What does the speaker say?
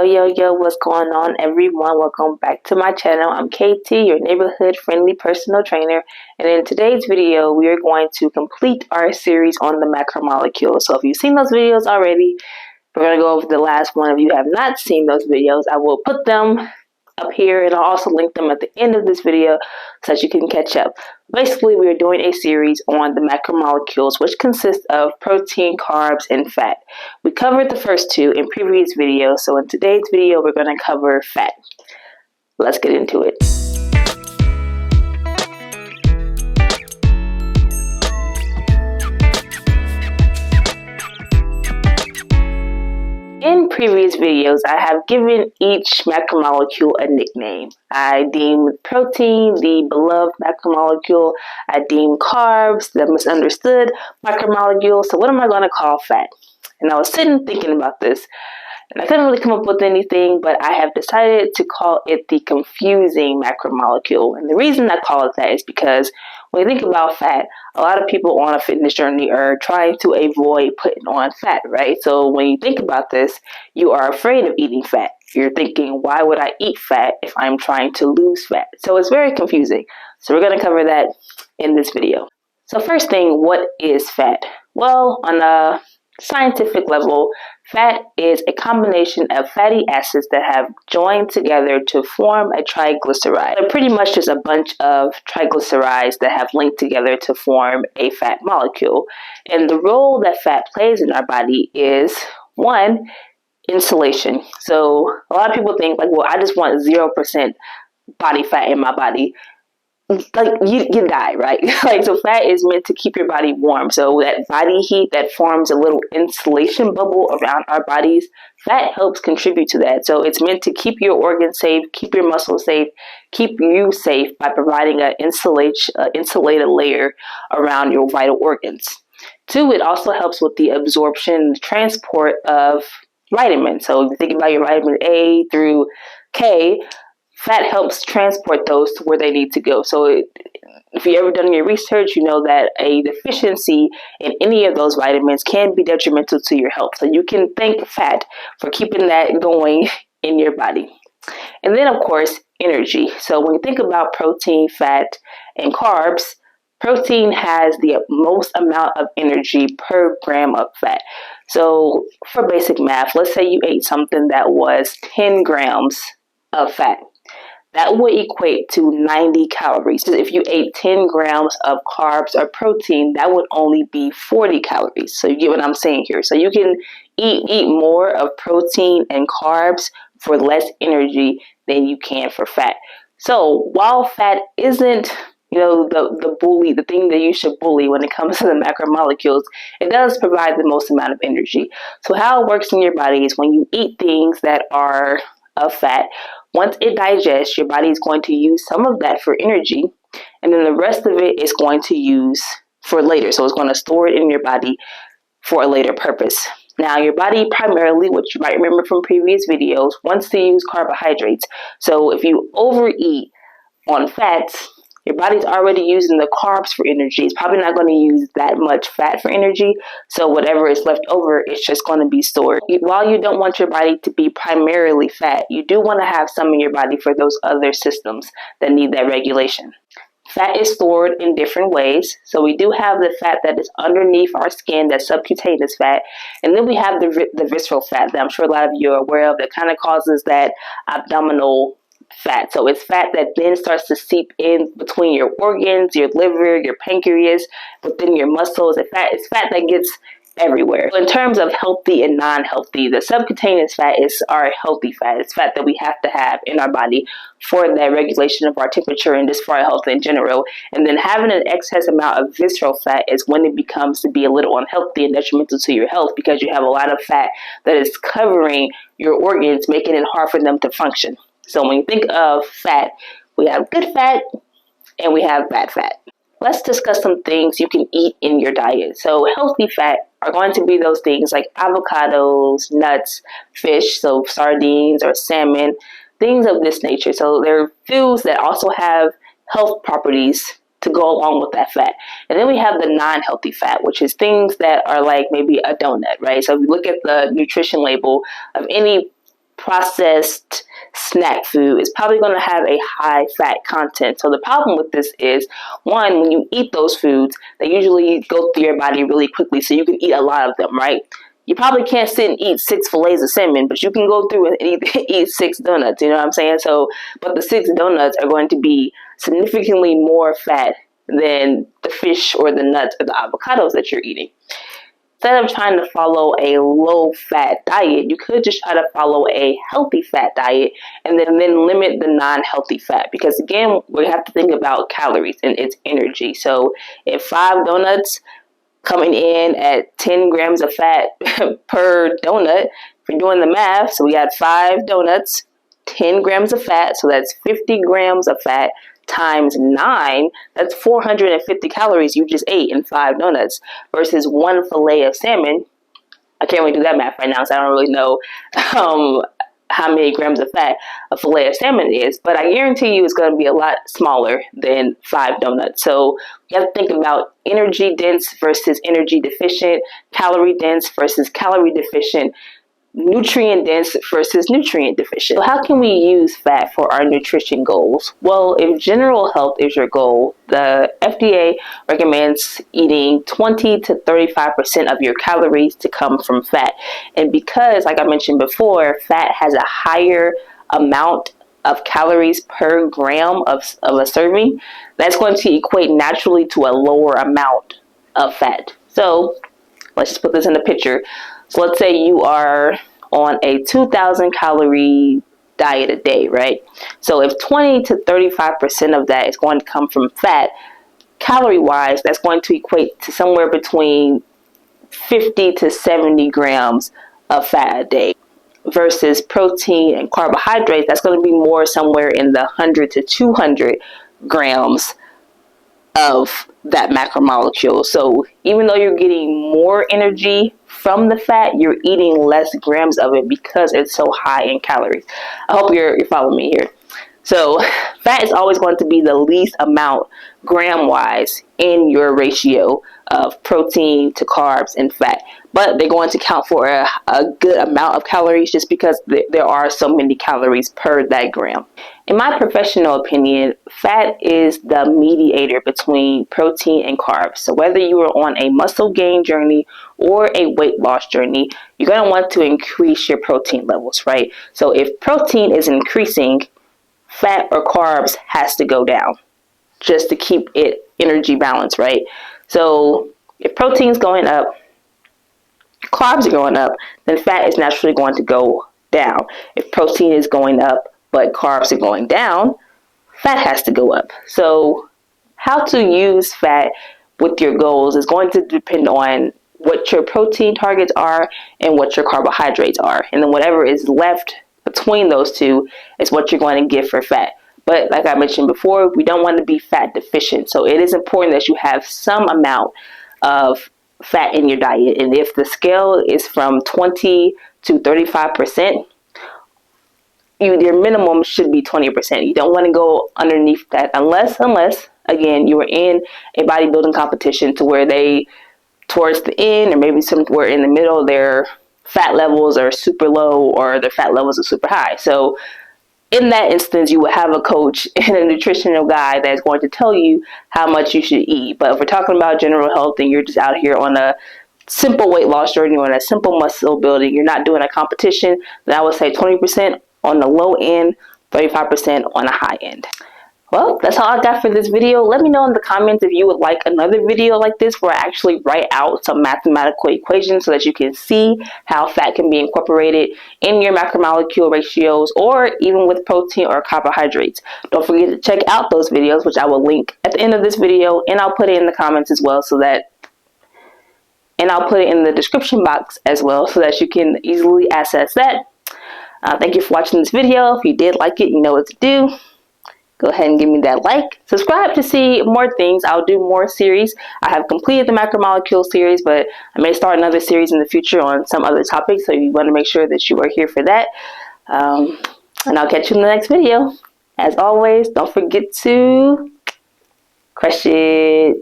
Yo, what's going on, everyone? Welcome back to my channel. I'm KT, your neighborhood friendly personal trainer, and in today's video we are going to complete our series on the macromolecule. So if you've seen those videos already, we're going to go over the last one. If you have not seen those videos, I will put them up here, and I'll also link them at the end of this video so that you can catch up. Basically, we are doing a series on the macromolecules, which consist of protein, carbs, and fat. We covered the first two in previous videos, so in today's video, we're going to cover fat. Let's get into it. In previous videos, I have given each macromolecule a nickname. I deemed protein the beloved macromolecule. I deemed carbs the misunderstood macromolecule. So what am I going to call fat? And I was sitting thinking about this, and I couldn't really come up with anything, but I have decided to call it the confusing macromolecule. And the reason I call it that is because when you think about fat, a lot of people on a fitness journey are trying to avoid putting on fat, right? So when you think about this, you are afraid of eating fat. You're thinking, why would I eat fat if I'm trying to lose fat? So it's very confusing. So we're going to cover that in this video. So first thing, what is fat? Well, on a scientific level, fat is a combination of fatty acids that have joined together to form a triglyceride. They're pretty much just a bunch of triglycerides that have linked together to form a fat molecule. And the role that fat plays in our body is, one, insulation. So a lot of people think, like, well, I just want 0% body fat in my body. Like, you die, right? Like, so fat is meant to keep your body warm. So that body heat that forms a little insulation bubble around our bodies, fat helps contribute to that. So it's meant to keep your organs safe, keep your muscles safe, keep you safe by providing an insulated layer around your vital organs. Two, it also helps with the absorption, the transport of vitamins. So if you think about your vitamin A through K, fat helps transport those to where they need to go. So if you've ever done your research, you know that a deficiency in any of those vitamins can be detrimental to your health. So you can thank fat for keeping that going in your body. And then, of course, energy. So when you think about protein, fat, and carbs, protein has the most amount of energy per gram of fat. So for basic math, let's say you ate something that was 10 grams of fat. That would equate to 90 calories. So if you ate 10 grams of carbs or protein, that would only be 40 calories. So you get what I'm saying here. So you can eat more of protein and carbs for less energy than you can for fat. So while fat isn't, the thing that you should bully when it comes to the macromolecules, it does provide the most amount of energy. So how it works in your body is when you eat things that are of fat, once it digests, your body is going to use some of that for energy, and then the rest of it is going to use for later. So it's going to store it in your body for a later purpose. Now, your body primarily, which you might remember from previous videos, wants to use carbohydrates. So if you overeat on fats, your body's already using the carbs for energy. It's probably not going to use that much fat for energy. So whatever is left over, it's just going to be stored. While you don't want your body to be primarily fat, you do want to have some in your body for those other systems that need that regulation. Fat is stored in different ways. So we do have the fat that is underneath our skin, that's subcutaneous fat. And then we have the visceral fat that I'm sure a lot of you are aware of, that kind of causes that abdominal fat. So it's fat that then starts to seep in between your organs, your liver, your pancreas, within your muscles. It's fat that gets everywhere. So in terms of healthy and non-healthy, the subcutaneous fat is our healthy fat. It's fat that we have to have in our body for that regulation of our temperature and just for our health in general. And then having an excess amount of visceral fat is when it becomes to be a little unhealthy and detrimental to your health, because you have a lot of fat that is covering your organs, making it hard for them to function. So when you think of fat, we have good fat and we have bad fat. Let's discuss some things you can eat in your diet. So healthy fat are going to be those things like avocados, nuts, fish, so sardines or salmon, things of this nature. So they're foods that also have health properties to go along with that fat. And then we have the non-healthy fat, which is things that are like maybe a donut, right? So if you look at the nutrition label of any processed snack food is probably going to have a high fat content. So the problem with this is, one, when you eat those foods, they usually go through your body really quickly, so you can eat a lot of them, right? You probably can't sit and eat 6 fillets of salmon, but you can go through and eat 6 donuts, you know what I'm saying? So, but the 6 donuts are going to be significantly more fat than the fish or the nuts or the avocados that you're eating. Instead of trying to follow a low-fat diet, you could just try to follow a healthy fat diet and then limit the non-healthy fat. Because again, we have to think about calories and its energy. So if 5 donuts coming in at 10 grams of fat per donut, if you're doing the math, so we got 5 donuts, 10 grams of fat, so that's 50 grams of fat times 9, that's 450 calories you just ate in 5 donuts versus 1 fillet of salmon. I can't really do that math right now, so I don't really know how many grams of fat a fillet of salmon is, but I guarantee you it's going to be a lot smaller than 5 donuts. So you have to think about energy dense versus energy deficient, calorie dense versus calorie deficient, nutrient dense versus nutrient deficient. So how can we use fat for our nutrition goals? Well, if general health is your goal, the FDA recommends eating 20 to 35% of your calories to come from fat. And because, like I mentioned before, fat has a higher amount of calories per gram of a serving, that's going to equate naturally to a lower amount of fat. So let's just put this in the picture. So let's say you are on a 2,000 calorie diet a day, right? So if 20 to 35% of that is going to come from fat, calorie wise, that's going to equate to somewhere between 50 to 70 grams of fat a day. Versus protein and carbohydrates, that's going to be more somewhere in the 100 to 200 grams of that macromolecule. So even though you're getting more energy from the fat, you're eating less grams of it because it's so high in calories. I hope you're following me here. So fat is always going to be the least amount gram-wise in your ratio of protein to carbs and fat. But they're going to count for a good amount of calories just because there are so many calories per that gram. In my professional opinion, fat is the mediator between protein and carbs. So whether you are on a muscle gain journey or a weight loss journey, you're going to want to increase your protein levels, right? So if protein is increasing, fat or carbs has to go down just to keep it energy balanced, right? So if protein is going up, carbs are going up, then fat is naturally going to go down. If protein is going up but carbs are going down, fat has to go up. So how to use fat with your goals is going to depend on what your protein targets are and what your carbohydrates are. And then whatever is left between those two is what you're going to get for fat. But like I mentioned before, we don't want to be fat deficient. So it is important that you have some amount of fat in your diet. And if the scale is from 20 to 35%, your minimum should be 20%. You don't want to go underneath that unless, again, you are in a bodybuilding competition to where they, towards the end or maybe somewhere in the middle, their fat levels are super low or their fat levels are super high. So in that instance, you will have a coach and a nutritional guide that's going to tell you how much you should eat. But if we're talking about general health and you're just out here on a simple weight loss journey or on a simple muscle building, you're not doing a competition, then I would say 20% on the low end, 35% on the high end. Well, that's all I got for this video. Let me know in the comments if you would like another video like this where I actually write out some mathematical equations so that you can see how fat can be incorporated in your macromolecule ratios or even with protein or carbohydrates. Don't forget to check out those videos, which I will link at the end of this video, and I'll put it in the comments as well and I'll put it in the description box as well so that you can easily access that. Thank you for watching this video. If you did like it, you know what to do. Go ahead and give me that like. Subscribe to see more things. I'll do more series. I have completed the macromolecule series, but I may start another series in the future on some other topics. So you want to make sure that you are here for that. And I'll catch you in the next video. As always, don't forget to crush it.